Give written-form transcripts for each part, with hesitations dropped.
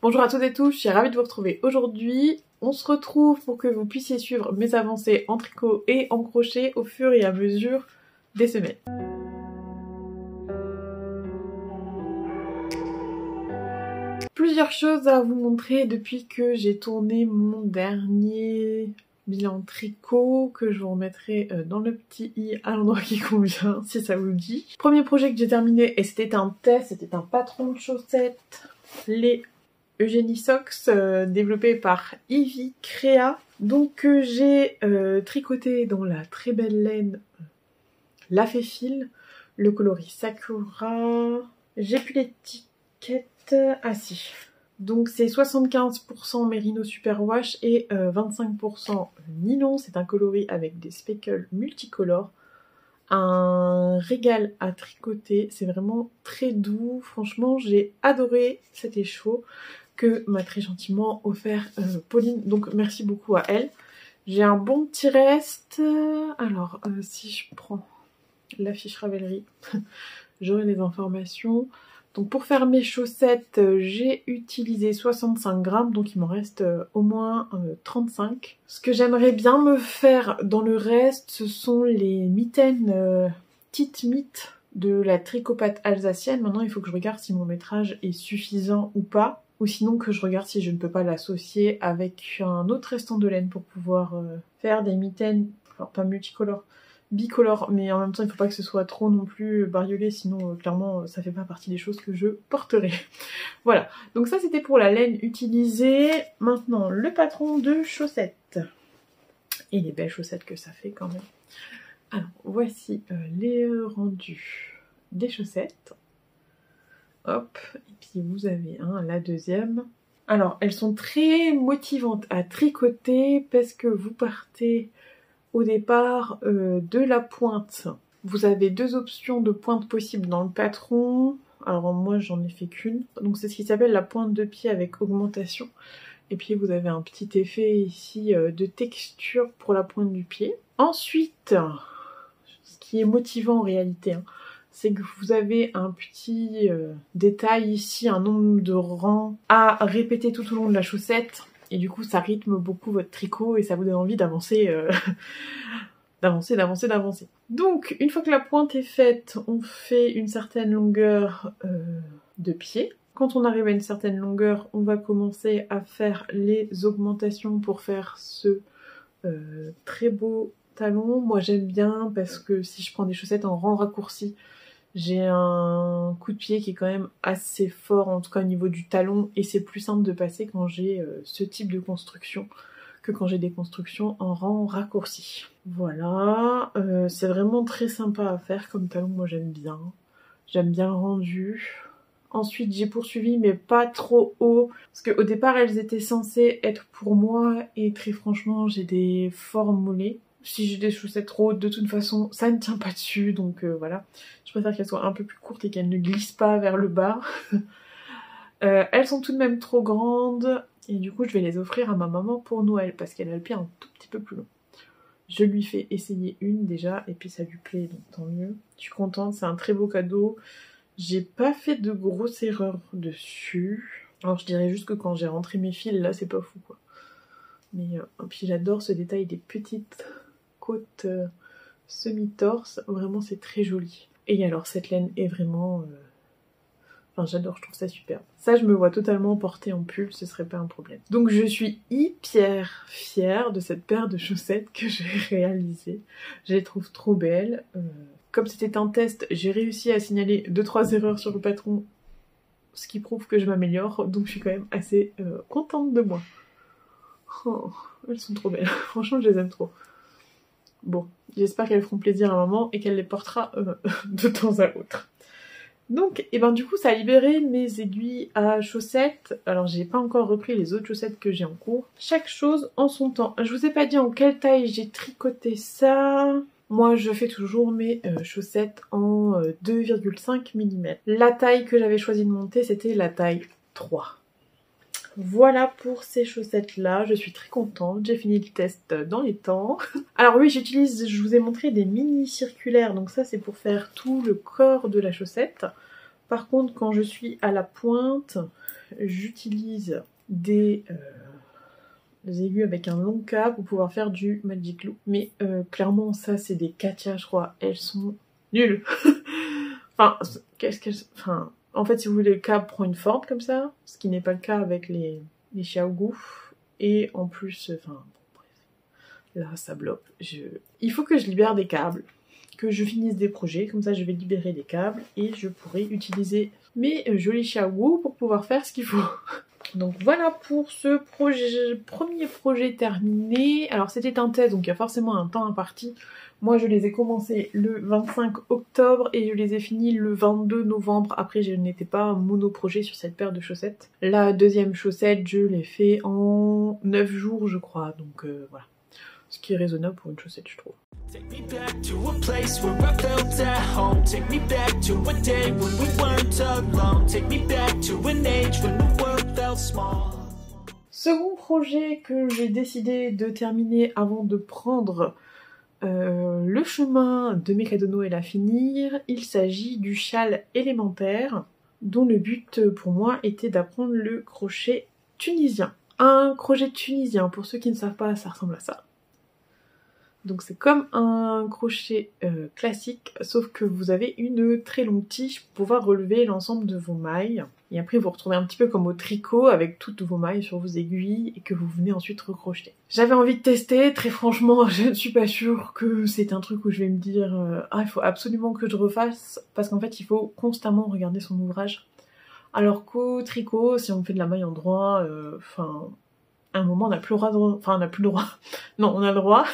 Bonjour à toutes et tous, je suis ravie de vous retrouver aujourd'hui. On se retrouve pour que vous puissiez suivre mes avancées en tricot et en crochet au fur et à mesure des semaines. Plusieurs choses à vous montrer depuis que j'ai tourné mon dernier bilan tricot que je vous remettrai dans le petit i à l'endroit qui convient si ça vous dit. Premier projet que j'ai terminé et c'était un test, c'était un patron de chaussettes, les Eugénie Socks, développé par Ivy Créa. Donc j'ai tricoté dans la très belle laine La Féfile, le coloris Sakura. J'ai plus l'étiquette, ah si. Donc c'est 75% Merino Superwash et 25% nylon. C'est un coloris avec des speckles multicolores. Un régal à tricoter, c'est vraiment très doux. Franchement, j'ai adoré cet écheveau que m'a très gentiment offert Pauline, donc merci beaucoup à elle. J'ai un bon petit reste. Alors, si je prends la fiche Ravelry, j'aurai les informations. Donc pour faire mes chaussettes, j'ai utilisé 65 grammes, donc il m'en reste au moins 35. Ce que j'aimerais bien me faire dans le reste, ce sont les mitaines Tite Mit de la tricopate alsacienne. Maintenant, il faut que je regarde si mon métrage est suffisant ou pas. Ou sinon que je regarde si je ne peux pas l'associer avec un autre restant de laine pour pouvoir faire des mitaines, alors pas multicolores, bicolores, mais en même temps il ne faut pas que ce soit trop non plus bariolé, sinon clairement ça fait pas partie des choses que je porterai. Voilà, donc ça c'était pour la laine utilisée. Maintenant le patron de chaussettes. Et les belles chaussettes que ça fait quand même. Alors voici les rendus des chaussettes. Hop, et puis vous avez la deuxième. Alors, elles sont très motivantes à tricoter parce que vous partez au départ de la pointe. Vous avez deux options de pointe possibles dans le patron. Alors moi, j'en ai fait qu'une. Donc c'est ce qui s'appelle la pointe de pied avec augmentation. Et puis vous avez un petit effet ici de texture pour la pointe du pied. Ensuite, ce qui est motivant en réalité, c'est que vous avez un petit détail ici, un nombre de rangs à répéter tout au long de la chaussette. Et du coup, ça rythme beaucoup votre tricot et ça vous donne envie d'avancer, d'avancer. Donc, une fois que la pointe est faite, on fait une certaine longueur de pied. Quand on arrive à une certaine longueur, on va commencer à faire les augmentations pour faire ce très beau talon. Moi, j'aime bien parce que si je prends des chaussettes en rang raccourci, j'ai un coup de pied qui est quand même assez fort, en tout cas au niveau du talon, et c'est plus simple de passer quand j'ai ce type de construction que quand j'ai des constructions en rang raccourci. Voilà, c'est vraiment très sympa à faire comme talon, moi j'aime bien le rendu. Ensuite j'ai poursuivi mais pas trop haut, parce qu'au départ elles étaient censées être pour moi, et très franchement j'ai des forts mollets. Si j'ai des chaussettes trop hautes, de toute façon, ça ne tient pas dessus, donc voilà. Je préfère qu'elles soient un peu plus courtes et qu'elles ne glissent pas vers le bas. Elles sont tout de même trop grandes, et du coup je vais les offrir à ma maman pour Noël, parce qu'elle a le pied un tout petit peu plus long. Je lui fais essayer une déjà, et puis ça lui plaît, donc tant mieux. Je suis contente, c'est un très beau cadeau. J'ai pas fait de grosses erreurs dessus. Alors je dirais juste que quand j'ai rentré mes fils, là c'est pas fou quoi. Mais puis j'adore ce détail des petites côte semi-torse, vraiment c'est très joli. Et alors cette laine est vraiment... Enfin j'adore, je trouve ça superbe. Ça je me vois totalement porter en pull, ce serait pas un problème. Donc je suis hyper fière de cette paire de chaussettes que j'ai réalisée. Je les trouve trop belles. Comme c'était un test, j'ai réussi à signaler 2-3 erreurs sur le patron, ce qui prouve que je m'améliore, donc je suis quand même assez contente de moi. Oh, elles sont trop belles, franchement je les aime trop. Bon, j'espère qu'elles feront plaisir à maman et qu'elle les portera de temps à autre. Donc, et ben du coup, ça a libéré mes aiguilles à chaussettes. Alors, j'ai pas encore repris les autres chaussettes que j'ai en cours. Chaque chose en son temps. Je vous ai pas dit en quelle taille j'ai tricoté ça. Moi, je fais toujours mes chaussettes en 2,5 mm. La taille que j'avais choisi de monter, c'était la taille 3. Voilà pour ces chaussettes là, je suis très contente, j'ai fini le test dans les temps. Alors oui, j'utilise, je vous ai montré des mini circulaires, donc ça c'est pour faire tout le corps de la chaussette. Par contre quand je suis à la pointe, j'utilise des aiguilles avec un long câble pour pouvoir faire du Magic Glue. Mais clairement, ça, c'est des Katia, je crois. Elles sont nulles. Enfin, enfin, en fait, si vous voulez, le câble prend une forme comme ça, ce qui n'est pas le cas avec les Xiaogu. Et en plus, enfin, bon, bref, là, ça bloque. Il faut que je libère des câbles, que je finisse des projets, comme ça je vais libérer des câbles et je pourrai utiliser mes jolis Xiaogu pour pouvoir faire ce qu'il faut. Donc voilà pour ce premier projet terminé. Alors c'était un test, donc il y a forcément un temps imparti. Moi je les ai commencés le 25 octobre et je les ai finis le 22 novembre. Après je n'étais pas mono-projet sur cette paire de chaussettes. La deuxième chaussette je l'ai fait en 9 jours je crois, donc voilà. Ce qui est raisonnable pour une chaussette je trouve. Take me back to a place where I felt at home. Take me back to a day when we weren't alone. Take me back to an age when the world felt small. Second projet que j'ai décidé de terminer avant de prendre le chemin de mes cadeaux de Noël à finir. Il s'agit du châle élémentaire dont le but pour moi était d'apprendre le crochet tunisien. Un crochet tunisien, pour ceux qui ne savent pas, ça ressemble à ça. Donc c'est comme un crochet classique, sauf que vous avez une très longue tige pour pouvoir relever l'ensemble de vos mailles. Et après vous retrouvez un petit peu comme au tricot avec toutes vos mailles sur vos aiguilles et que vous venez ensuite recrocheter. J'avais envie de tester, très franchement je ne suis pas sûre que c'est un truc où je vais me dire ah il faut absolument que je refasse, parce qu'en fait il faut constamment regarder son ouvrage. Alors qu'au tricot, si on fait de la maille en droit, à un moment on n'a plus le droit enfin on n'a plus le droit, non on a le droit,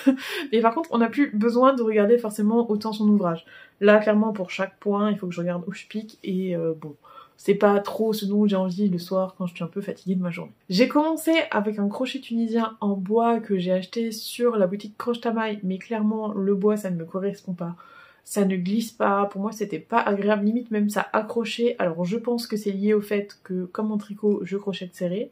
mais par contre on n'a plus besoin de regarder forcément autant son ouvrage. Là clairement pour chaque point il faut que je regarde où je pique et bon, c'est pas trop ce dont j'ai envie le soir quand je suis un peu fatiguée de ma journée. J'ai commencé avec un crochet tunisien en bois que j'ai acheté sur la boutique Croche ta maille, mais clairement le bois ça ne me correspond pas. Ça ne glisse pas, pour moi c'était pas agréable, limite même ça accrochait. Alors je pense que c'est lié au fait que comme en tricot je crochette serré,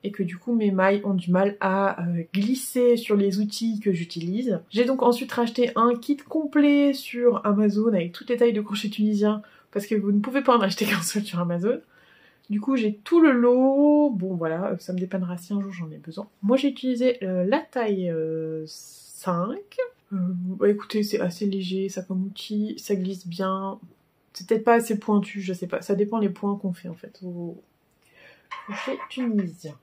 et que du coup mes mailles ont du mal à glisser sur les outils que j'utilise. J'ai donc ensuite racheté un kit complet sur Amazon avec toutes les tailles de crochet tunisien, parce que vous ne pouvez pas en acheter qu'un seul sur Amazon. Du coup j'ai tout le lot, bon voilà, ça me dépannera si un jour j'en ai besoin. Moi j'ai utilisé la taille 5. Bah écoutez, c'est assez léger, ça comme outil, ça glisse bien. C'est peut-être pas assez pointu, je sais pas, ça dépend les points qu'on fait en fait au crochet tunisien.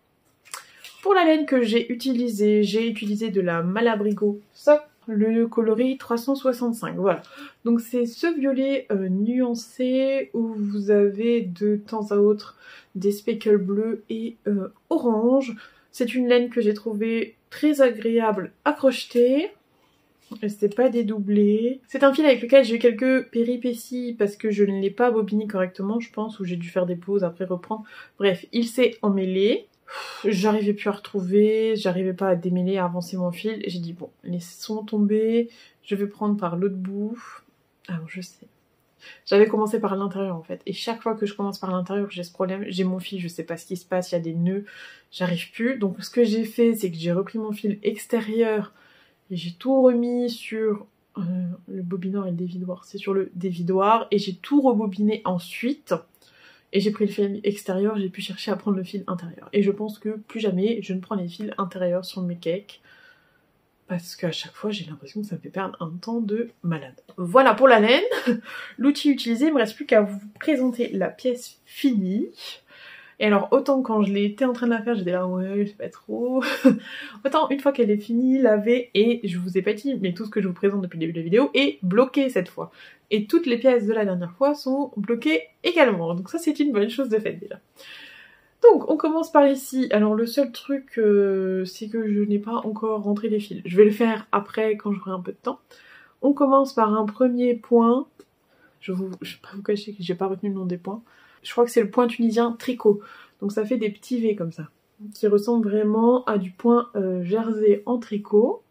Pour la laine que j'ai utilisé de la Malabrigo, ça, le coloris 365, voilà. Donc c'est ce violet nuancé où vous avez de temps à autre des speckles bleus et orange. C'est une laine que j'ai trouvée très agréable à crocheter. C'est pas dédoublé. C'est un fil avec lequel j'ai eu quelques péripéties parce que je ne l'ai pas bobiné correctement, je pense, ou j'ai dû faire des pauses, après reprendre. Bref, il s'est emmêlé. J'arrivais plus à retrouver, j'arrivais pas à démêler, à avancer mon fil. J'ai dit bon, laissons tomber, je vais prendre par l'autre bout. Alors je sais. J'avais commencé par l'intérieur en fait. Et chaque fois que je commence par l'intérieur, j'ai ce problème. J'ai mon fil, je sais pas ce qui se passe, il y a des nœuds, j'arrive plus. Donc ce que j'ai fait, c'est que j'ai repris mon fil extérieur et j'ai tout remis sur le bobinoir et le dévidoir. C'est sur le dévidoir et j'ai tout rebobiné ensuite. Et j'ai pris le fil extérieur, j'ai pu chercher à prendre le fil intérieur. Et je pense que plus jamais je ne prends les fils intérieurs sur mes cakes. Parce qu'à chaque fois j'ai l'impression que ça me fait perdre un temps de malade. Voilà pour la laine. L'outil utilisé, il me reste plus qu'à vous présenter la pièce finie. Et alors autant quand je l'ai été en train de la faire, j'étais là ouais je sais pas trop. Autant une fois qu'elle est finie, lavée, et je vous ai pas dit, mais tout ce que je vous présente depuis le début de la vidéo est bloqué cette fois. Et toutes les pièces de la dernière fois sont bloquées également. Donc ça c'est une bonne chose de fait déjà. Donc on commence par ici. Alors le seul truc c'est que je n'ai pas encore rentré les fils. Je vais le faire après quand j'aurai un peu de temps. On commence par un premier point. Je vais pas vous cacher que j'ai pas retenu le nom des points. Je crois que c'est le point tunisien tricot. Donc ça fait des petits V comme ça. Qui ressemblent vraiment à du point jersey en tricot.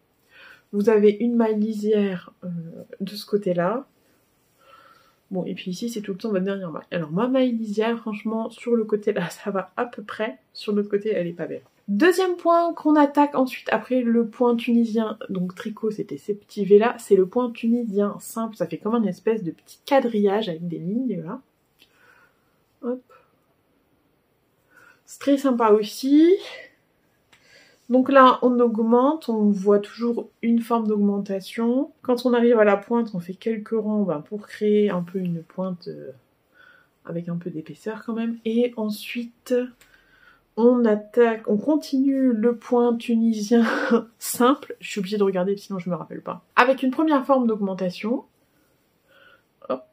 Vous avez une maille lisière de ce côté-là. Bon, et puis ici, c'est tout le temps votre dernière maille. Alors, ma maille lisière, franchement, sur le côté là, ça va à peu près. Sur l'autre côté, elle est pas belle. Deuxième point qu'on attaque ensuite, après le point tunisien, donc tricot, c'était ces petits V là, c'est le point tunisien simple. Ça fait comme un espèce de petit quadrillage avec des lignes là. Hop. C'est très sympa aussi. Donc là, on augmente, on voit toujours une forme d'augmentation. Quand on arrive à la pointe, on fait quelques rangs pour créer un peu une pointe avec un peu d'épaisseur quand même. Et ensuite, on attaque, on continue le point tunisien simple. Je suis obligée de regarder, sinon je me rappelle pas. Avec une première forme d'augmentation. Hop,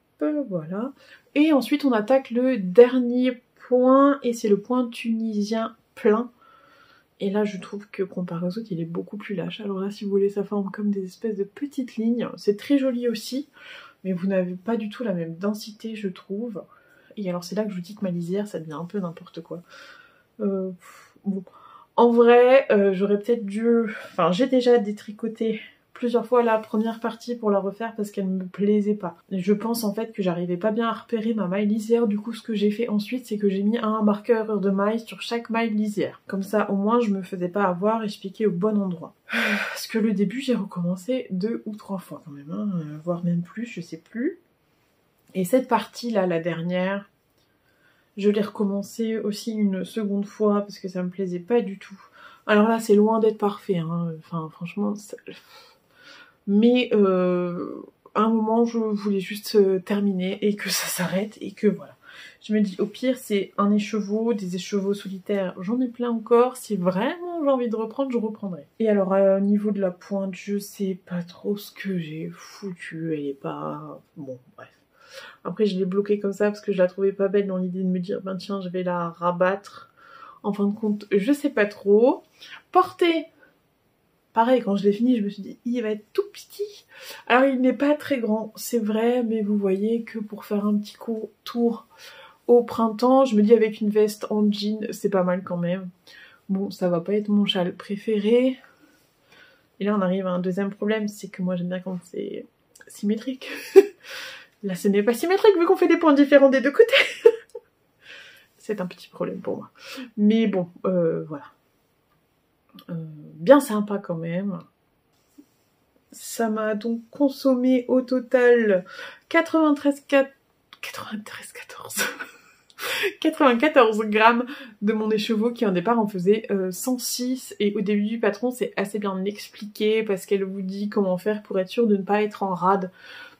voilà. Et ensuite, on attaque le dernier point, et c'est le point tunisien plein. Et là, je trouve que comparé aux autres, il est beaucoup plus lâche. Alors là, si vous voulez, ça forme comme des espèces de petites lignes. C'est très joli aussi, mais vous n'avez pas du tout la même densité, je trouve. Et alors, c'est là que je vous dis que ma lisière, ça devient un peu n'importe quoi. Bon. En vrai, j'aurais peut-être dû... Enfin, j'ai déjà détricoté plusieurs fois la première partie pour la refaire parce qu'elle me plaisait pas. Et je pense en fait que j'arrivais pas bien à repérer ma maille lisière. Du coup, ce que j'ai fait ensuite, c'est que j'ai mis un marqueur de maille sur chaque maille lisière. Comme ça, au moins, je me faisais pas avoir et je piquais au bon endroit. Parce que le début, j'ai recommencé 2 ou 3 fois quand même, hein, voire même plus, je sais plus. Et cette partie-là, la dernière, je l'ai recommencé aussi une seconde fois parce que ça me plaisait pas du tout. Alors là, c'est loin d'être parfait, hein. Enfin, franchement... Mais à un moment, je voulais juste terminer et que ça s'arrête et que voilà. Je me dis, au pire, c'est un écheveau, des écheveaux solitaires, j'en ai plein encore. Si vraiment j'ai envie de reprendre, je reprendrai. Et alors, au niveau de la pointe, je sais pas trop ce que j'ai foutu. Elle est pas... Bon, bref. Après, je l'ai bloquée comme ça parce que je la trouvais pas belle dans l'idée de me dire, ben tiens, je vais la rabattre. En fin de compte, je sais pas trop. Porter... Pareil, quand je l'ai fini, je me suis dit, il va être tout petit. Alors, il n'est pas très grand, c'est vrai, mais vous voyez que pour faire un petit tour au printemps, je me dis avec une veste en jean, c'est pas mal quand même. Bon, ça va pas être mon châle préféré. Et là, on arrive à un deuxième problème, c'est que moi, j'aime bien quand c'est symétrique. Là, ce n'est pas symétrique, vu qu'on fait des points différents des deux côtés. C'est un petit problème pour moi. Mais bon, voilà. Bien sympa quand même. Ça m'a donc consommé au total 94 grammes de mon écheveau qui en départ en faisait 106, et au début du patron c'est assez bien expliqué parce qu'elle vous dit comment faire pour être sûr de ne pas être en rade.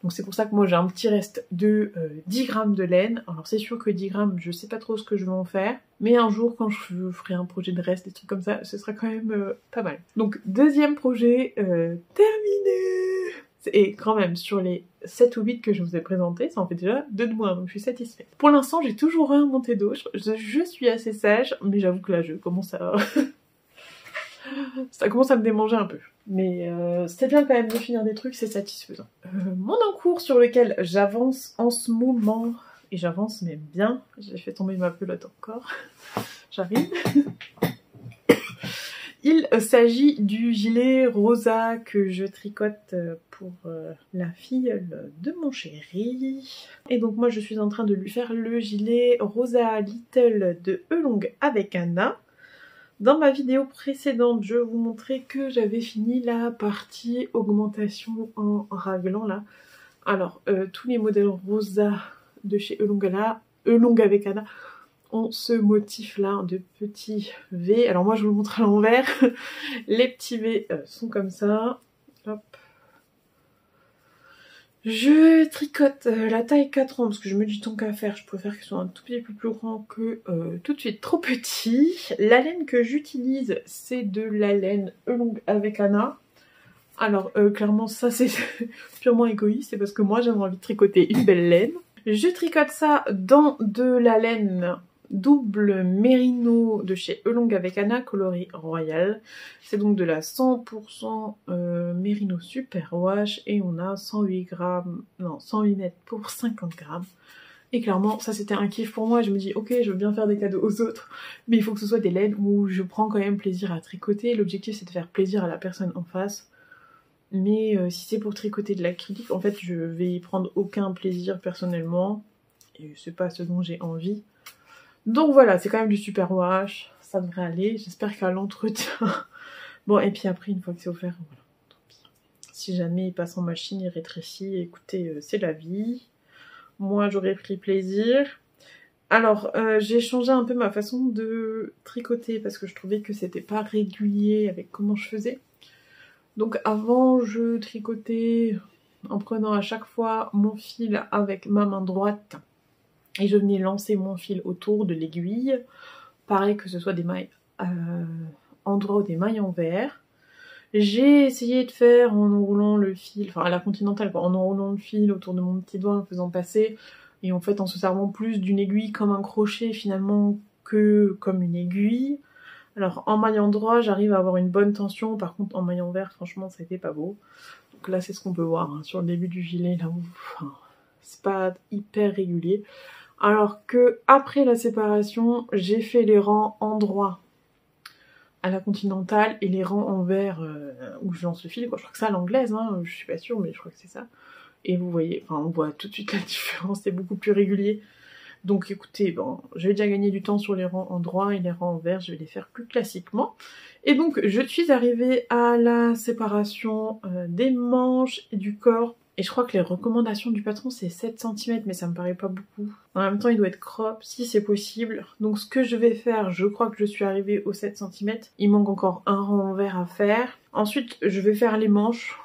Donc c'est pour ça que moi j'ai un petit reste de 10 grammes de laine. Alors c'est sûr que 10 grammes, je sais pas trop ce que je vais en faire. Mais un jour quand je ferai un projet de reste, des trucs comme ça, ce sera quand même pas mal. Donc deuxième projet terminé. Et quand même sur les 7 ou 8 que je vous ai présentés, ça en fait déjà 2 de moins, donc je suis satisfaite. Pour l'instant j'ai toujours rien monté d'eau, je suis assez sage, mais j'avoue que là je commence à... ça commence à me démanger un peu. Mais c'était bien quand même de finir des trucs, c'est satisfaisant. Mon encours sur lequel j'avance en ce moment, et j'avance même bien, j'ai fait tomber ma pelote encore, j'arrive. Il s'agit du gilet rosa que je tricote pour la fille de mon chéri. Et donc moi je suis en train de lui faire le gilet rosa little de Elong avec Anna. Dans ma vidéo précédente, je vous montrais que j'avais fini la partie augmentation en raglan là. Alors, tous les modèles rosa de chez Elong avec Anna ont ce motif là de petits V. Alors moi je vous le montre à l'envers. Les petits V sont comme ça. Hop. Je tricote la taille 4 ans parce que je me dis tant qu'à faire, je préfère qu'ils soient un tout petit peu plus grands que tout de suite trop petits. La laine que j'utilise, c'est de la laine Elong avec Anna. Alors clairement ça c'est purement égoïste, c'est parce que moi j'avais envie de tricoter une belle laine. Je tricote ça dans de la laine double mérino de chez Elong avec Anna, coloris royal. C'est donc de la 100% mérino super wash et on a 108 grammes, non 108 mètres pour 50 grammes. Et clairement ça c'était un kiff pour moi, je me dis ok je veux bien faire des cadeaux aux autres, mais il faut que ce soit des laines où je prends quand même plaisir à tricoter. L'objectif c'est de faire plaisir à la personne en face. Mais si c'est pour tricoter de l'acrylique, en fait je vais y prendre aucun plaisir personnellement. Et c'est pas ce dont j'ai envie. Donc voilà, c'est quand même du super wash, ça devrait aller. J'espère qu'à l'entretien... Bon, et puis après, une fois que c'est offert, voilà, tant pis. Si jamais il passe en machine, il rétrécit, écoutez, c'est la vie. Moi, j'aurais pris plaisir. Alors, j'ai changé un peu ma façon de tricoter parce que je trouvais que c'était pas régulier avec comment je faisais. Donc avant, je tricotais en prenant à chaque fois mon fil avec ma main droite et je venais lancer mon fil autour de l'aiguille. Pareil que ce soit des mailles en droit ou des mailles envers. J'ai essayé de faire en enroulant le fil, enfin à la continentale quoi, en enroulant le fil autour de mon petit doigt, en le faisant passer, et en fait en se servant plus d'une aiguille comme un crochet finalement que comme une aiguille. Alors en maille en droit, j'arrive à avoir une bonne tension, par contre en maille envers, franchement ça a été pas beau. Donc là c'est ce qu'on peut voir hein, sur le début du gilet, là où enfin, c'est pas hyper régulier. Alors que après la séparation, j'ai fait les rangs en droit à la continentale et les rangs en vert où je lance le fil, quoi. Je crois que c'est à l'anglaise, hein, je suis pas sûre, mais je crois que c'est ça. Et vous voyez, enfin on voit tout de suite la différence, c'est beaucoup plus régulier. Donc écoutez, bon, je vais déjà gagner du temps sur les rangs en droit et les rangs en vert, je vais les faire plus classiquement. Et donc je suis arrivée à la séparation des manches et du corps. Et je crois que les recommandations du patron c'est 7 cm, mais ça me paraît pas beaucoup. En même temps il doit être crop si c'est possible. Donc ce que je vais faire, je crois que je suis arrivée aux 7 cm. Il manque encore un rang en vert à faire. Ensuite je vais faire les manches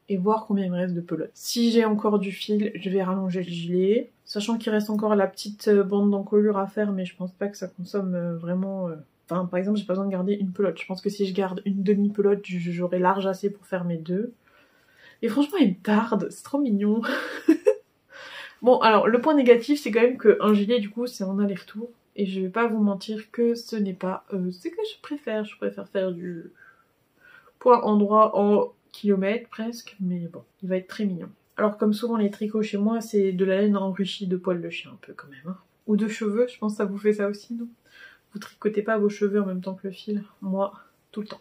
et voir combien il me reste de pelote. Si j'ai encore du fil, je vais rallonger le gilet. Sachant qu'il reste encore la petite bande d'encolure à faire, mais je pense pas que ça consomme vraiment... Enfin, par exemple, j'ai pas besoin de garder une pelote. Je pense que si je garde une demi-pelote, j'aurai large assez pour faire mes deux. Et franchement, il me tarde, c'est trop mignon. Bon, alors, le point négatif, c'est quand même qu'un gilet, du coup, c'est en aller-retour. Et je vais pas vous mentir que ce n'est pas ce que je préfère. Je préfère faire du point endroit en kilomètres presque, mais bon, il va être très mignon. Alors comme souvent les tricots chez moi, c'est de la laine enrichie de poils de chien un peu quand même. Hein. Ou de cheveux, je pense que ça vous fait ça aussi, non? Vous tricotez pas vos cheveux en même temps que le fil. Moi, tout le temps.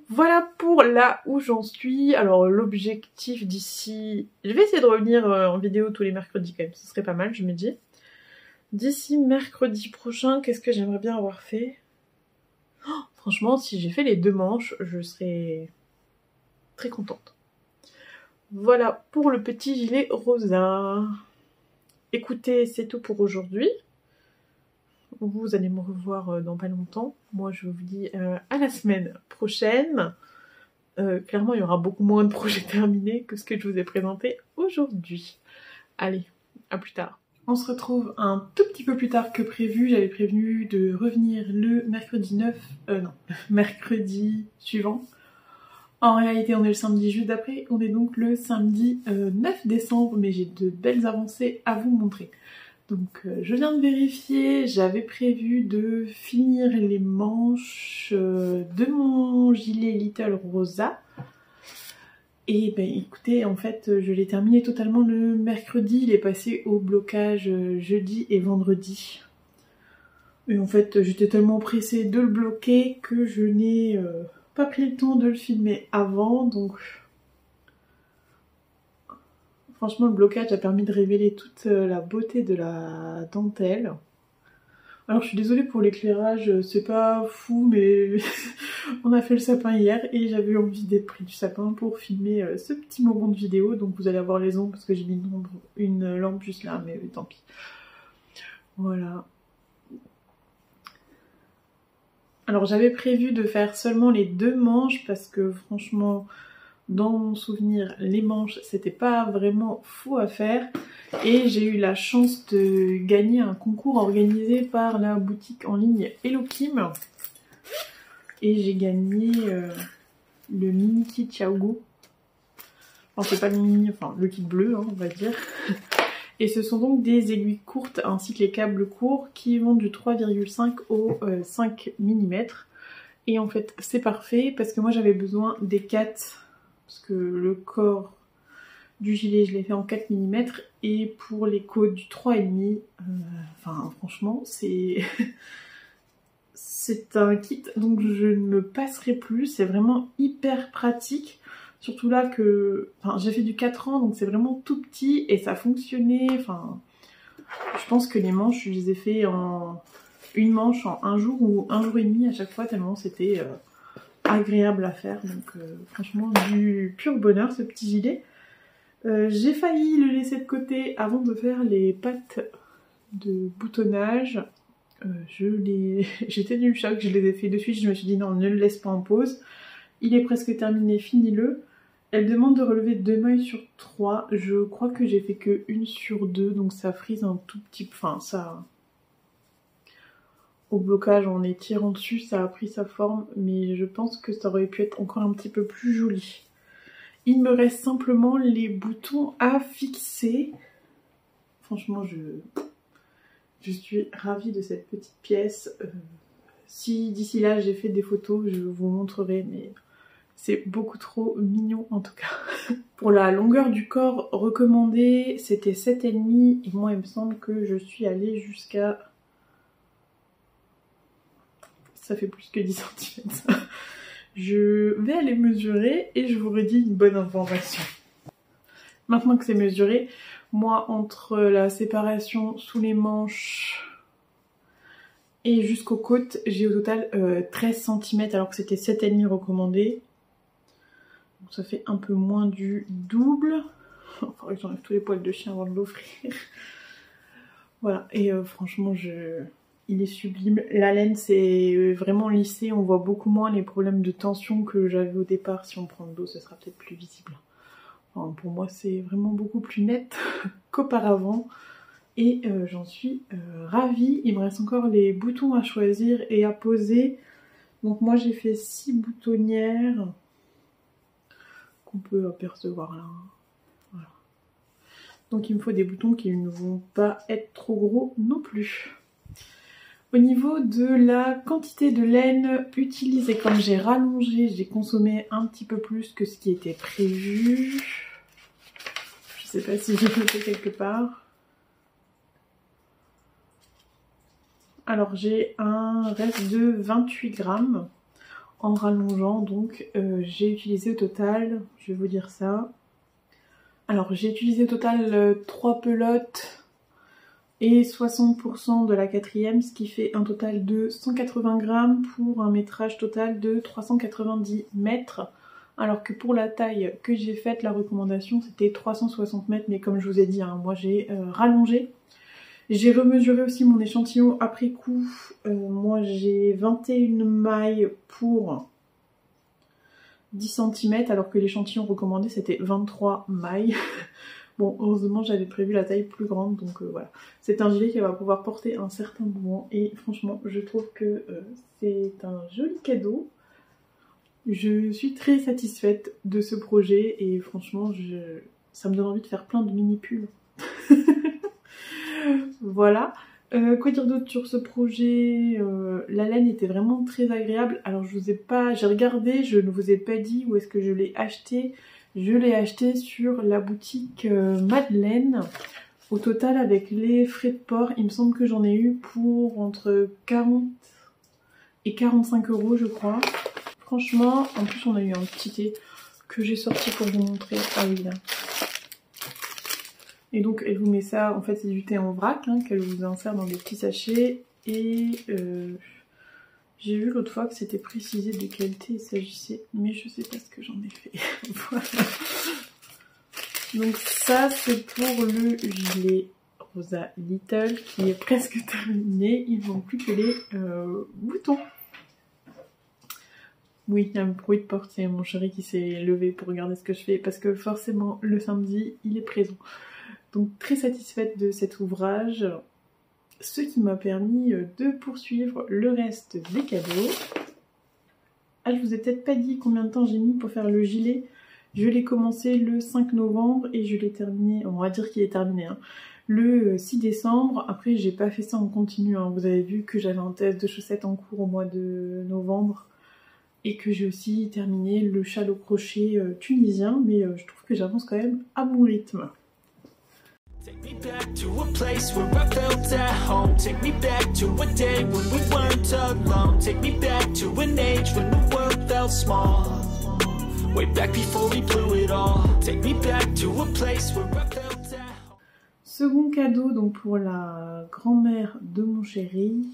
Voilà pour là où j'en suis. Alors l'objectif d'ici... Je vais essayer de revenir en vidéo tous les mercredis quand même, ce serait pas mal, je me dis. D'ici mercredi prochain, qu'est-ce que j'aimerais bien avoir fait? Oh, franchement, si j'ai fait les deux manches, je serais très contente. Voilà pour le petit gilet rosa. Écoutez, c'est tout pour aujourd'hui. Vous allez me revoir dans pas longtemps. Moi, je vous dis à la semaine prochaine. Clairement, il y aura beaucoup moins de projets terminés que ce que je vous ai présenté aujourd'hui. Allez, à plus tard. On se retrouve un tout petit peu plus tard que prévu. J'avais prévenu de revenir le mercredi mercredi suivant. En réalité, on est le samedi juste d'après, on est donc le samedi 9 décembre, mais j'ai de belles avancées à vous montrer. Donc je viens de vérifier, j'avais prévu de finir les manches de mon gilet Little Rosa. Et ben écoutez, en fait, je l'ai terminé totalement le mercredi, il est passé au blocage jeudi et vendredi. Et en fait, j'étais tellement pressée de le bloquer que je n'ai... pas pris le temps de le filmer avant, donc franchement le blocage a permis de révéler toute la beauté de la dentelle. Alors je suis désolée pour l'éclairage, c'est pas fou mais on a fait le sapin hier et j'avais envie d'être près du sapin pour filmer ce petit moment de vidéo, donc vous allez avoir les ombres parce que j'ai mis une lampe juste là, mais tant pis. Voilà. Alors j'avais prévu de faire seulement les deux manches parce que franchement, dans mon souvenir, les manches c'était pas vraiment fou à faire. Et j'ai eu la chance de gagner un concours organisé par la boutique en ligne Hello Kim. Et j'ai gagné le mini kit Xiaogu. Enfin c'est pas le mini, enfin le kit bleu hein, on va dire. Et ce sont donc des aiguilles courtes ainsi que les câbles courts qui vont du 3,5 au 5 mm. Et en fait c'est parfait parce que moi j'avais besoin des 4, parce que le corps du gilet je l'ai fait en 4 mm. Et pour les côtes du 3,5, enfin franchement c'est... c'est un kit donc je ne me passerai plus, c'est vraiment hyper pratique. Surtout là que j'ai fait du 4 ans donc c'est vraiment tout petit et ça fonctionnait. Enfin, je pense que les manches je les ai fait en une manche en un jour ou un jour et demi à chaque fois tellement c'était agréable à faire. Donc franchement du pur bonheur ce petit gilet. J'ai failli le laisser de côté avant de faire les pattes de boutonnage. J'ai tenu le choc, je les ai fait de suite, je me suis dit non, ne le laisse pas en pause. Il est presque terminé, finis-le. Elle demande de relever 2 mailles sur 3. Je crois que j'ai fait que 1 sur 2, donc ça frise un tout petit peu. Enfin, ça... Au blocage, en étirant dessus, ça a pris sa forme, mais je pense que ça aurait pu être encore un petit peu plus joli. Il me reste simplement les boutons à fixer. Franchement, je suis ravie de cette petite pièce. Si d'ici là j'ai fait des photos, je vous montrerai, mais... C'est beaucoup trop mignon en tout cas. Pour la longueur du corps recommandée, c'était 7,5 et moi il me semble que je suis allée jusqu'à... Ça fait plus que 10 cm. Je vais aller mesurer et je vous redis une bonne information. Maintenant que c'est mesuré, moi entre la séparation sous les manches et jusqu'aux côtes, j'ai au total 13 cm alors que c'était 7,5 recommandé. Donc ça fait un peu moins du double. Il faudrait que j'enlève tous les poils de chien avant de l'offrir. Voilà, et franchement, il est sublime. La laine, c'est vraiment lissé. On voit beaucoup moins les problèmes de tension que j'avais au départ. Si on prend le dos, ce sera peut-être plus visible. Enfin, pour moi, c'est vraiment beaucoup plus net qu'auparavant. Et j'en suis ravie. Il me reste encore les boutons à choisir et à poser. Donc moi, j'ai fait 6 boutonnières qu'on peut apercevoir là. Voilà. Donc il me faut des boutons qui ne vont pas être trop gros non plus. Au niveau de la quantité de laine utilisée, comme j'ai rallongé, j'ai consommé un petit peu plus que ce qui était prévu. Je sais pas si j'ai noté quelque part. Alors j'ai un reste de 28 grammes. En rallongeant, donc j'ai utilisé au total, je vais vous dire ça. Alors j'ai utilisé au total 3 pelotes et 60% de la 4e, ce qui fait un total de 180 grammes pour un métrage total de 390 mètres. Alors que pour la taille que j'ai faite, la recommandation c'était 360 mètres, mais comme je vous ai dit, hein, moi j'ai rallongé. J'ai remesuré aussi mon échantillon après coup. Moi j'ai 21 mailles pour 10 cm alors que l'échantillon recommandé c'était 23 mailles. Bon, heureusement j'avais prévu la taille plus grande, donc voilà. C'est un gilet qui va pouvoir porter un certain mouvement et franchement je trouve que c'est un joli cadeau. Je suis très satisfaite de ce projet et franchement ça me donne envie de faire plein de mini pulls. Voilà. Quoi dire d'autre sur ce projet? La laine était vraiment très agréable. Alors j'ai regardé, je ne vous ai pas dit où est-ce que je l'ai acheté. Je l'ai acheté sur la boutique Madeleine. Au total avec les frais de port, il me semble que j'en ai eu pour entre 40 et 45 € je crois. Franchement, en plus on a eu un petit thé que j'ai sorti pour vous montrer. Ah oui là. Et donc elle vous met ça, en fait c'est du thé en vrac, hein, qu'elle vous insère dans des petits sachets. Et j'ai vu l'autre fois que c'était précisé de quel thé il s'agissait, mais je sais pas ce que j'en ai fait. Voilà. Donc ça c'est pour le gilet Rosa Little qui est presque terminé. Il ne manque plus que les boutons. Oui, il y a un bruit de porte, c'est mon chéri qui s'est levé pour regarder ce que je fais parce que forcément le samedi il est présent. Donc très satisfaite de cet ouvrage, ce qui m'a permis de poursuivre le reste des cadeaux. Ah, je vous ai peut-être pas dit combien de temps j'ai mis pour faire le gilet. Je l'ai commencé le 5 novembre et je l'ai terminé, on va dire qu'il est terminé, hein, le 6 décembre. Après j'ai pas fait ça en continu, hein. Vous avez vu que j'avais un test de chaussettes en cours au mois de novembre. Et que j'ai aussi terminé le châle au crochet tunisien, mais je trouve que j'avance quand même à mon rythme. Take me back to a place where I felt at home. Take me back to a day when we weren't alone. Take me back to an age when the world felt small. Way back before we blew it all. Take me back to a place where I felt at home. Second cadeau donc pour la grand-mère de mon chéri.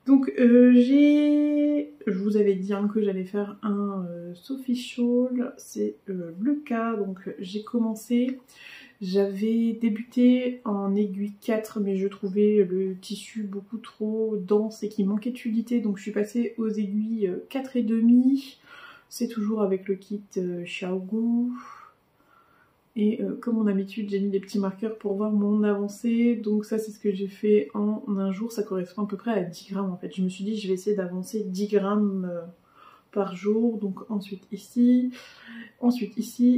Donc je vous avais dit hein, que j'allais faire un Sophie Shawl, c'est le cas. Donc j'ai commencé, j'avais débuté en aiguille 4 mais je trouvais le tissu beaucoup trop dense et qui manquait d'utilité, donc je suis passée aux aiguilles 4,5. C'est toujours avec le kit Xiaogu. Et comme mon habitude, j'ai mis des petits marqueurs pour voir mon avancée. Donc ça, c'est ce que j'ai fait en un jour. Ça correspond à peu près à 10 grammes en fait. Je me suis dit, je vais essayer d'avancer 10 grammes par jour. Donc ensuite ici,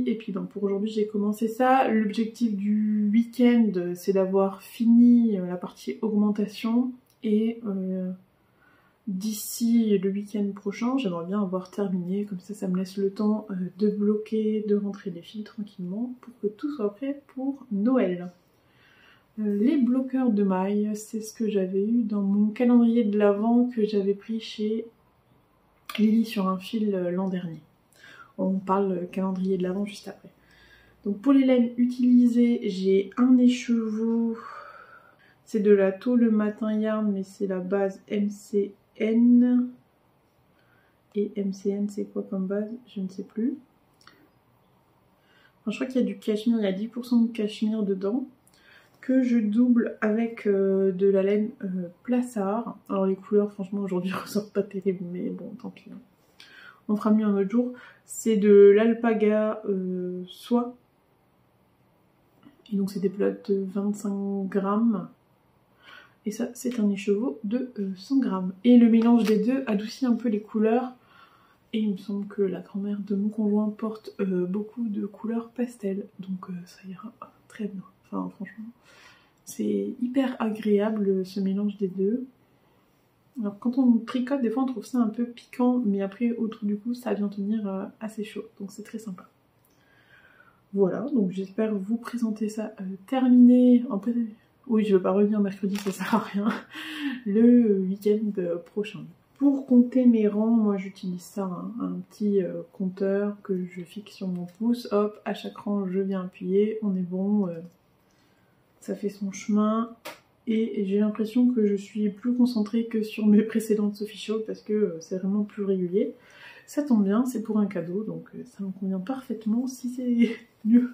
et puis ben, pour aujourd'hui, j'ai commencé ça. L'objectif du week-end, c'est d'avoir fini la partie augmentation. Et d'ici le week-end prochain, j'aimerais bien avoir terminé, comme ça me laisse le temps de bloquer, de rentrer les fils tranquillement pour que tout soit prêt pour Noël. Les bloqueurs de mailles, c'est ce que j'avais eu dans mon calendrier de l'Avent que j'avais pris chez Lily sur un fil l'an dernier. On parle calendrier de l'Avent juste après. Donc pour les laines utilisées, j'ai un écheveau, c'est de la tôle matin yarn mais c'est la base MCN. Et MCN c'est quoi comme base? Je ne sais plus. Enfin, je crois qu'il y a du cachemire, il y a 10% de cachemire dedans. Que je double avec de la laine Plassard. Alors les couleurs franchement aujourd'hui ressortent pas terribles mais bon tant pis. On fera mieux un autre jour. C'est de l'alpaga soie. Et donc c'est des pelotes de 25 grammes. Et ça, c'est un écheveau de 100 grammes. Et le mélange des deux adoucit un peu les couleurs. Et il me semble que la grand-mère de mon conjoint porte beaucoup de couleurs pastel. Donc ça ira très bien. Enfin, franchement, c'est hyper agréable ce mélange des deux. Alors, quand on tricote, des fois, on trouve ça un peu piquant. Mais après, autour du coup, ça vient tenir assez chaud. Donc c'est très sympa. Voilà, donc j'espère vous présenter ça terminé. En fait, oui, je ne veux pas revenir mercredi, ça sert à rien. Le week-end prochain. Pour compter mes rangs, moi j'utilise ça, hein, un petit compteur que je fixe sur mon pouce. Hop, à chaque rang, je viens appuyer, on est bon. Ça fait son chemin. Et j'ai l'impression que je suis plus concentrée que sur mes précédentes Sophie Shawl parce que c'est vraiment plus régulier. Ça tombe bien, c'est pour un cadeau, donc ça me convient parfaitement si c'est mieux.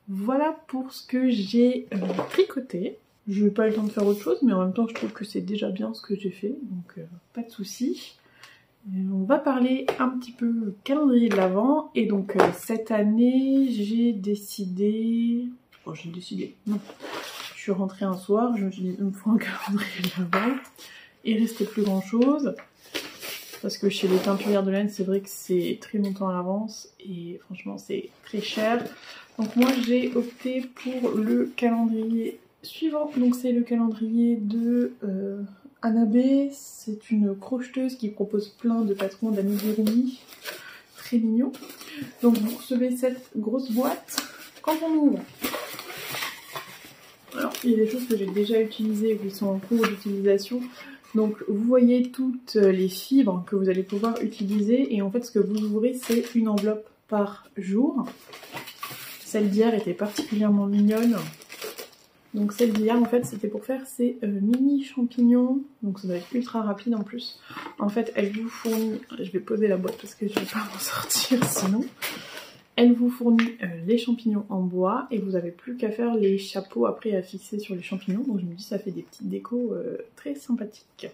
Voilà pour ce que j'ai tricoté. Je n'ai pas eu le temps de faire autre chose, mais en même temps je trouve que c'est déjà bien ce que j'ai fait, donc pas de soucis. On va parler un petit peu calendrier de l'Avent, et donc cette année j'ai décidé... Oh, non. Je suis rentrée un soir, je me suis dit il me faut un calendrier de l'Avent, il restait plus grand chose. Parce que chez les teinturières de laine, c'est vrai que c'est très longtemps à l'avance et franchement c'est très cher. Donc moi j'ai opté pour le calendrier suivant. Donc c'est le calendrier de Anabé. C'est une crocheteuse qui propose plein de patrons d'amigurumi. Très mignon. Donc vous recevez cette grosse boîte. Quand on ouvre, alors il y a des choses que j'ai déjà utilisées et qui sont en cours d'utilisation. Donc vous voyez toutes les fibres que vous allez pouvoir utiliser et en fait ce que vous ouvrez c'est une enveloppe par jour. Celle d'hier était particulièrement mignonne. Donc celle d'hier en fait c'était pour faire ces mini champignons. Donc ça doit être ultra rapide en plus. En fait elle vous fournit, je vais poser la boîte parce que je ne vais pas m'en sortir sinon. Elle vous fournit les champignons en bois et vous n'avez plus qu'à faire les chapeaux après à fixer sur les champignons. Donc je me dis ça fait des petites décos très sympathiques.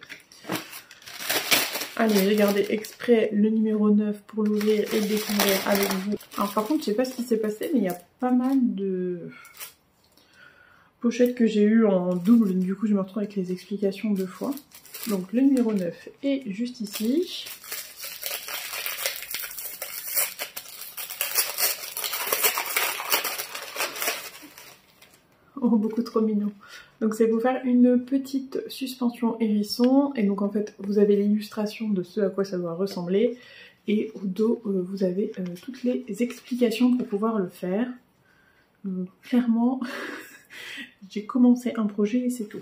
Allez, j'ai gardé exprès le numéro 9 pour l'ouvrir et le découvrir avec vous. Alors par contre je sais pas ce qui s'est passé mais il y a pas mal de pochettes que j'ai eues en double. Du coup je me retrouve avec les explications 2 fois. Donc le numéro 9 est juste ici. Oh, beaucoup trop mignon. Donc c'est pour faire une petite suspension hérisson. Et donc en fait vous avez l'illustration de ce à quoi ça doit ressembler. Et au dos vous avez toutes les explications pour pouvoir le faire. Clairement j'ai commencé un projet et c'est tout.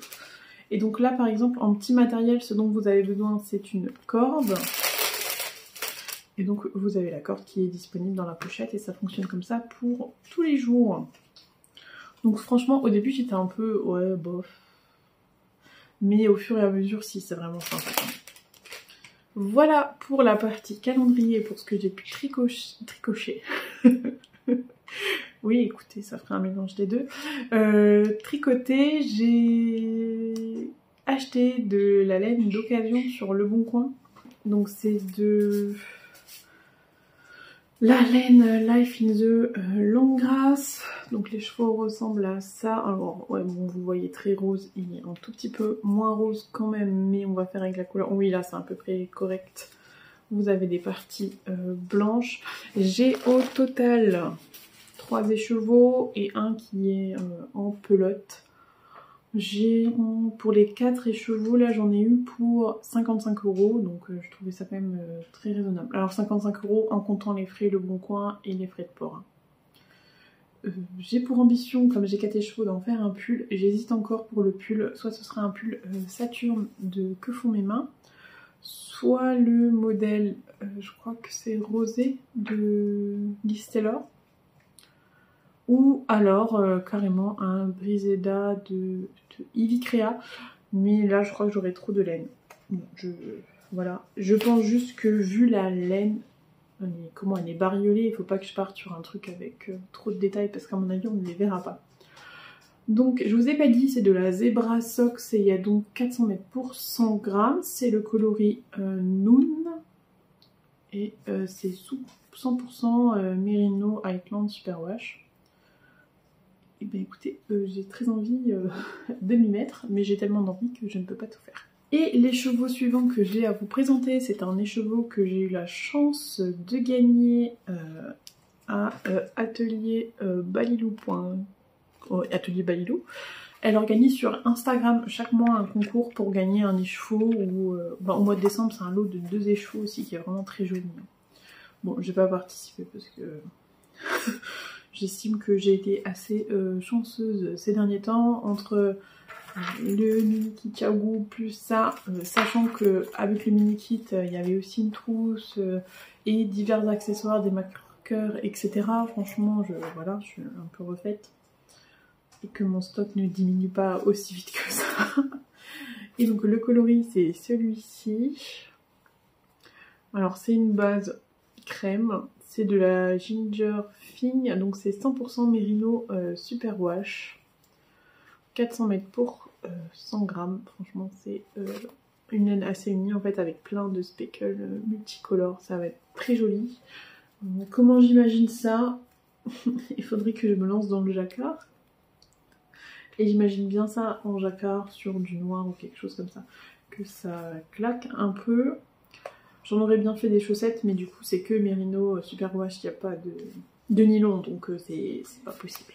Et donc là par exemple en petit matériel ce dont vous avez besoin c'est une corde. Et donc vous avez la corde qui est disponible dans la pochette et ça fonctionne comme ça pour tous les jours. Donc franchement au début j'étais un peu ouais bof. Mais au fur et à mesure, si, c'est vraiment sympa. Voilà pour la partie calendrier, pour ce que j'ai pu tricocher. Oui, écoutez, ça ferait un mélange des deux. Tricoter, j'ai acheté de la laine d'occasion sur Le Bon Coin. Donc c'est de la laine Life in the Long Grass. Donc les chevaux ressemblent à ça. Alors ouais, bon, vous voyez très rose, il est un tout petit peu moins rose quand même, mais on va faire avec la couleur. Oui, là c'est à peu près correct. Vous avez des parties blanches. J'ai au total 3 écheveaux et un qui est en pelote. J'ai pour les 4 écheveaux, là j'en ai eu pour 55 €, donc je trouvais ça quand même très raisonnable. Alors 55 € en comptant les frais Le Bon Coin et les frais de port. J'ai pour ambition, comme j'ai 4 écheveaux, d'en faire un pull. J'hésite encore pour le pull, soit ce sera un pull Saturne de Que font mes mains, soit le modèle, je crois que c'est Rosé de Liz Taylor, ou alors carrément un Briseda de Ivy Crea, mais là je crois que j'aurai trop de laine. Bon, voilà. Je pense juste que vu la laine, comment elle est bariolée, il faut pas que je parte sur un truc avec trop de détails parce qu'à mon avis on ne les verra pas. Donc je vous ai pas dit, c'est de la Zebra Sox et il y a donc 400 mètres pour 100 grammes. C'est le coloris Noon et c'est sous 100% Merino Highland Superwash. Et bien écoutez, j'ai très envie de m'y mettre, mais j'ai tellement d'envie que je ne peux pas tout faire. Et l'écheveau suivant que j'ai à vous présenter, c'est un écheveau que j'ai eu la chance de gagner à Atelier Balilou. Atelier Balilou. Elle organise sur Instagram chaque mois un concours pour gagner un écheveau ou au mois de décembre c'est un lot de 2 écheveaux aussi qui est vraiment très joli. Bon, je vais pas participer parce que j'estime que j'ai été assez chanceuse ces derniers temps entre le mini kit Xiaogu plus ça, sachant que avec le mini kit il y avait aussi une trousse et divers accessoires, des marqueurs, etc. Franchement, voilà, je suis un peu refaite. Et que mon stock ne diminue pas aussi vite que ça. Et donc le coloris c'est celui-ci. Alors c'est une base crème, c'est de la Ginger Fing, donc c'est 100% Merino Superwash. 400 mètres pour 100 grammes, franchement c'est une laine assez unie en fait avec plein de speckles multicolores, ça va être très joli. Comment j'imagine ça? Il faudrait que je me lance dans le jacquard. Et j'imagine bien ça en jacquard sur du noir ou quelque chose comme ça. Que ça claque un peu. J'en aurais bien fait des chaussettes, mais du coup c'est que Merino Superwash, il n'y a pas de nylon, donc c'est pas possible.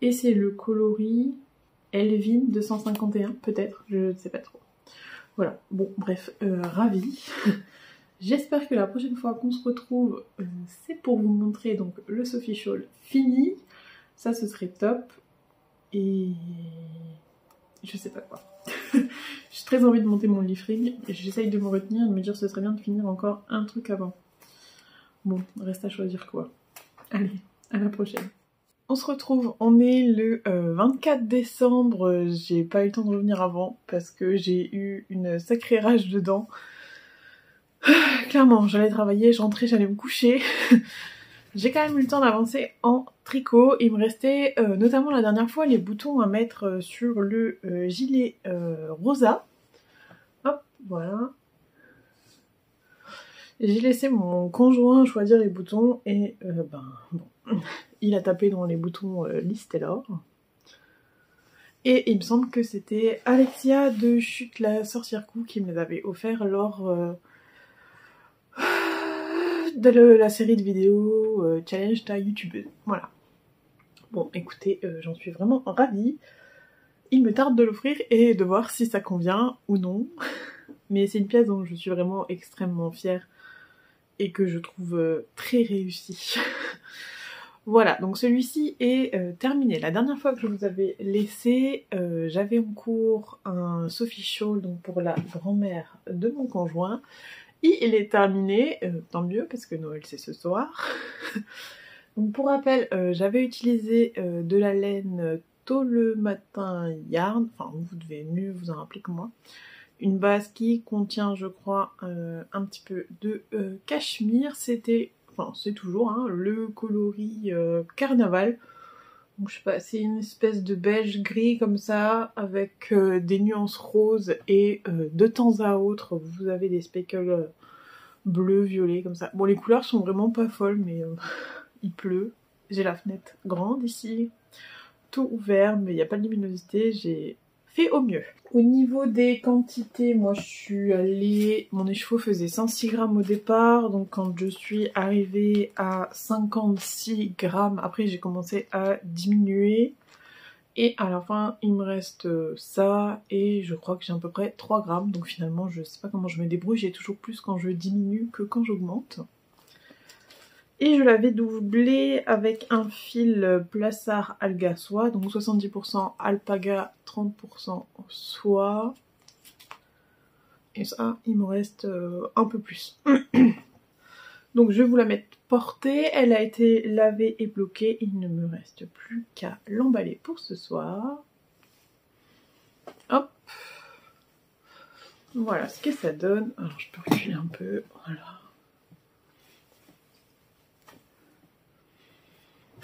Et c'est le coloris Elvin 251, peut-être, je ne sais pas trop. Voilà, bon bref, ravie. J'espère que la prochaine fois qu'on se retrouve, c'est pour vous montrer donc le Sophie Shawl fini. Ça ce serait top. Et je sais pas quoi. J'ai très envie de monter mon leafring. J'essaye de me retenir, de me dire ce serait bien de finir encore un truc avant. Bon, reste à choisir quoi. Allez, à la prochaine. On se retrouve, on est le 24 décembre. J'ai pas eu le temps de revenir avant parce que j'ai eu une sacrée rage dedans. Clairement, j'allais travailler, je rentrais, j'allais me coucher. J'ai quand même eu le temps d'avancer en tricot. Il me restait notamment la dernière fois les boutons à mettre sur le gilet rosa. Hop, voilà. J'ai laissé mon conjoint choisir les boutons et bon, il a tapé dans les boutons Liz Taylor. Et il me semble que c'était Alexia de Chute la sorcière coup qui me les avait offerts lors de la série de vidéos challenge ta youtubeuse. Voilà. Bon, écoutez, j'en suis vraiment ravie. Il me tarde de l'offrir et de voir si ça convient ou non. Mais c'est une pièce dont je suis vraiment extrêmement fière et que je trouve très réussie. Voilà, donc celui-ci est terminé. La dernière fois que je vous avais laissé, j'avais en cours un Sophie Shawl, donc pour la grand-mère de mon conjoint. Et il est terminé, tant mieux parce que Noël c'est ce soir. Donc pour rappel, j'avais utilisé de la laine tôt le matin yarn, enfin vous devez mieux vous en rappeler que moi. Une base qui contient je crois un petit peu de cachemire, c'était, enfin c'est toujours hein, le coloris carnaval. Donc je sais pas, c'est une espèce de beige gris comme ça, avec des nuances roses et de temps à autre vous avez des speckles bleus, violets comme ça. Bon les couleurs sont vraiment pas folles mais il pleut, j'ai la fenêtre grande ici, tout ouvert mais il n'y a pas de luminosité, j'ai fait au mieux. Au niveau des quantités, moi je suis allée, mon écheveau faisait 106 grammes au départ, donc quand je suis arrivée à 56 grammes, après j'ai commencé à diminuer. Et à la fin il me reste ça et je crois que j'ai à peu près 3 grammes, donc finalement je sais pas comment je me débrouille, j'ai toujours plus quand je diminue que quand j'augmente. Et je l'avais doublé avec un fil Plassard Alga Soie, donc 70% alpaga, 30% soie. Et ça, il me reste un peu plus. Donc je vais vous la mettre portée, elle a été lavée et bloquée, il ne me reste plus qu'à l'emballer pour ce soir. Hop. Voilà ce que ça donne. Alors je peux reculer un peu, voilà.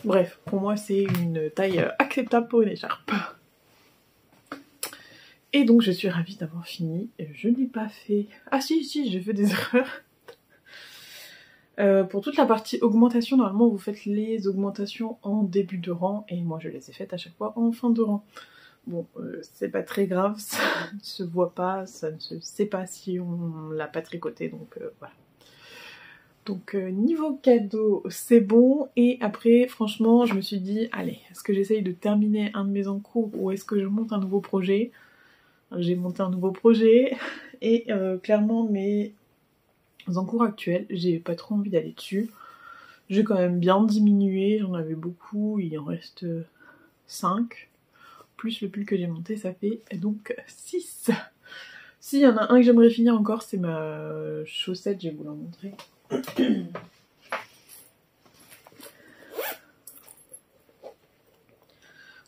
Bref, pour moi c'est une taille acceptable pour une écharpe. Et donc je suis ravie d'avoir fini. Je n'ai pas fait... Ah si, j'ai fait des erreurs. Pour toute la partie augmentation, normalement vous faites les augmentations en début de rang. Et moi je les ai faites à chaque fois en fin de rang. Bon, c'est pas très grave, ça ne se voit pas, ça ne se sait pas si on l'a pas tricoté, donc voilà. Donc niveau cadeau c'est bon, et après franchement je me suis dit allez, est-ce que j'essaye de terminer un de mes encours ou est-ce que je monte un nouveau projet? J'ai monté un nouveau projet et clairement mes encours actuels j'ai pas trop envie d'aller dessus. J'ai quand même bien diminué, j'en avais beaucoup, il en reste 5 plus le pull que j'ai monté, ça fait donc 6. S'il y en a un que j'aimerais finir encore, c'est ma chaussette, je vais vous la montrer.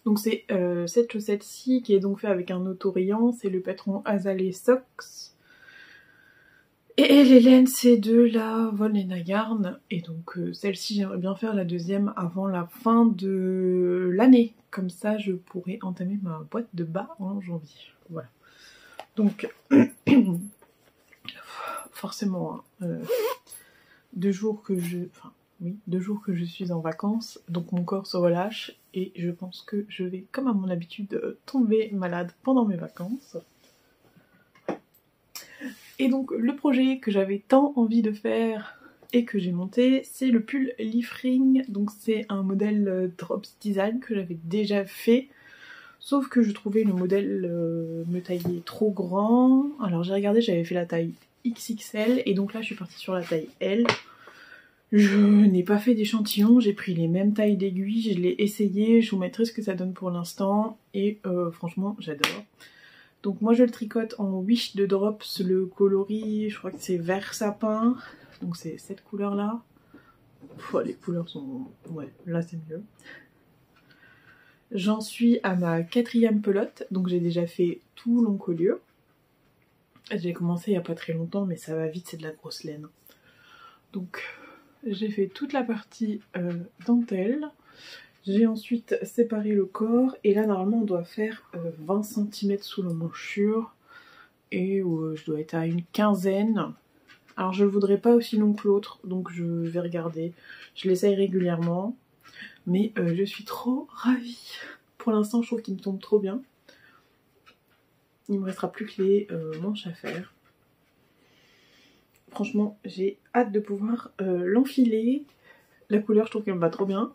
Donc c'est cette chaussette-ci qui est donc faite avec un auto-rayon, c'est le patron Azalea Socks. Et les laines c'est de la Von Yarn, et donc celle-ci j'aimerais bien faire la deuxième avant la fin de l'année. Comme ça je pourrais entamer ma boîte de bas en janvier. Voilà. Donc forcément... 2 jours que je... Enfin, oui, 2 jours que je suis en vacances, donc mon corps se relâche et je pense que je vais, comme à mon habitude, tomber malade pendant mes vacances. Et donc le projet que j'avais tant envie de faire et que j'ai monté, c'est le pull Leafring. Donc c'est un modèle Drops Design que j'avais déjà fait, sauf que je trouvais le modèle me taillait trop grand. Alors j'ai regardé, j'avais fait la taille XXL et donc là je suis partie sur la taille L. Je n'ai pas fait d'échantillon, j'ai pris les mêmes tailles d'aiguilles, je l'ai essayé, je vous mettrai ce que ça donne pour l'instant et franchement j'adore. Donc moi je le tricote en Wish de Drops, le coloris je crois que c'est vert sapin, donc c'est cette couleur là. Les couleurs sont... ouais, là c'est mieux. J'en suis à ma 4e pelote, donc j'ai déjà fait tout l'encolure. J'ai commencé il n'y a pas très longtemps mais ça va vite, c'est de la grosse laine. Donc j'ai fait toute la partie dentelle. J'ai ensuite séparé le corps et là normalement on doit faire 20 cm sous l'emmanchure et je dois être à une quinzaine. Alors je ne voudrais pas aussi long que l'autre donc je vais regarder. Je l'essaye régulièrement mais je suis trop ravie. Pour l'instant je trouve qu'il me tombe trop bien. Il me restera plus que les manches à faire. Franchement j'ai hâte de pouvoir l'enfiler. La couleur je trouve qu'elle me va trop bien.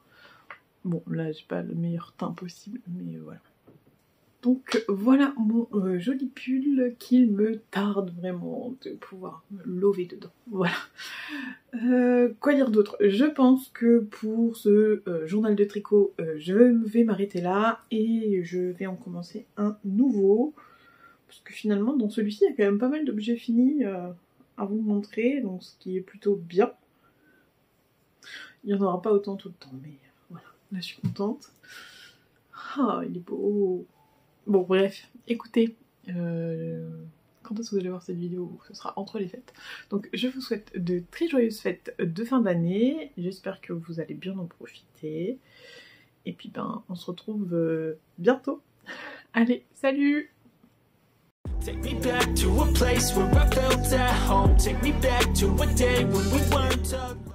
Bon là j'ai pas le meilleur teint possible mais voilà. Donc voilà mon joli pull qu'il me tarde vraiment de pouvoir me lever dedans. Voilà. Quoi dire d'autre? Je pense que pour ce journal de tricot je vais m'arrêter là et je vais en commencer un nouveau. Parce que finalement dans celui-ci il y a quand même pas mal d'objets finis à vous montrer, donc ce qui est plutôt bien. Il n'y en aura pas autant tout le temps mais voilà, là je suis contente. Ah, il est beau. Bon, bref, écoutez, quand est-ce que vous allez voir cette vidéo? Ce sera entre les fêtes. Donc, je vous souhaite de très joyeuses fêtes de fin d'année. J'espère que vous allez bien en profiter. Et puis, ben, on se retrouve bientôt. Allez, salut! Take me back to a place where I felt at home. Take me back to a day when we weren't alone.